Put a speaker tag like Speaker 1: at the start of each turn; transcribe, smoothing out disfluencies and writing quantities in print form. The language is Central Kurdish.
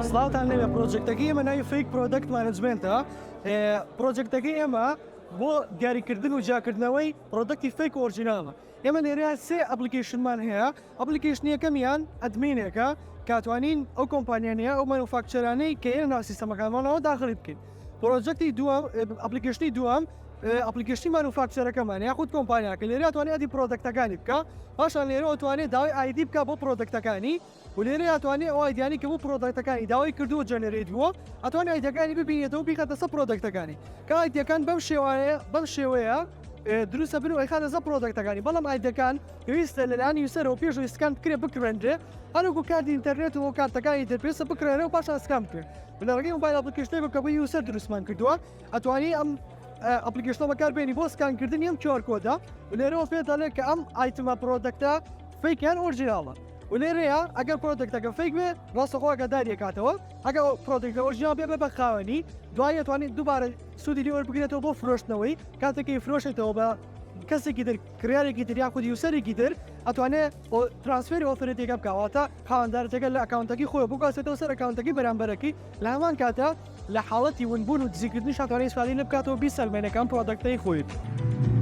Speaker 1: سڵاوتان لێوێ پرۆجێکتەکەی ئێمە ناوی فیک پرۆدەکت مانجمنتە. پرۆجێکتەکەی ئێمە بۆ دیاریکردن و جاکردنەوەی پرۆدەکتی فیک ئۆرجیناڵە. ئێمە لێرەیە سێ ئەپلیکیشنمان هەیە. ئەپلیکیشنی یەکەمیان ئەدمینێکە کاتوانین ئەو کۆمپانیانەیە ئەو مانوفاکچەرانەی کە ئێرە ناو سیستەمەکانمانەوە داخلی بکەین. پرۆجێکتی دووەم ئەپلیکیشنی دووەم ئەپلیکیشنی مانوفاکچەرەکەمان یاخود کۆمپانیاکە لێرە ئەتوانێت ئەدی پرۆدەکتەکانی بکە، پاشان لێرە ئەتوانێت داوای ئایدی بکە بۆ پرۆدەکتەکانی و لێرە ئەتوانێت ئەو ئایدیانی کە بۆ پرۆدەکتەکانی داوای کردووە جەنەرێت بووە ئەتوانێت ئایدیەکانی ببینێتەوە بیخاتە سەر پرۆدەکتەکانی کە ئایدیەکان بەم شێوەیە دروستە بن و ئەیخاتە سەر پرۆدەکتەکانی. بەڵام ئایدەکان پێویستە لەلایەن یوسەرەوە پێش ئسکان بکرێت بکڕێنرێ هەروەکو کارتی ئینتەرنێت و کارتەکانی تر پێویستە بکڕێنێ و پاشان ئسکان بکرێت. لەڕێگەی مۆبایل ئەپلیکیشنێک کە بۆ یوسەر دروستمان کردووە ئەتوانی ئەم ئەپلیکیشنە بەکاربێنی بۆ سکانکردنی ئەم QR کۆدە و لێرەوە پێت دەڵێت کە ئەم ئایتمە پرۆدەکتە فیکیان ئۆرجیناڵە و لێرەیە ئەگەر پرۆدەکتەکە فیک بێ ڕاستەخۆگە داریەکاتەوە ئەگەر پرۆدەکتە ئۆرجینال بێ بە خاوەنی دوای دەتوانێت دووبارە سوودی لێ وەربگرێتەوە بۆ فرۆشتنەوەی کاتێکی فرۆشێتەوە بە کەسێکی تر کریارێکی تر یاخود یوسەرێکی تر ئەتوانێت ترانسفێری ئۆفرەتێکە بکەواتە خاوەندارەکە لە ئەکاونتەکەی خۆی بگاتێتەوە سەر ئەکاونتەکەی بەرامبەرەکەی لە هەمان کاتە لە حاڵەتی ونبوون و دزیکردنی شاتوانێت ئیسفادەی لێ بکاتەوە 20 سەلمێنەکان پرۆدەکتەی خۆیت.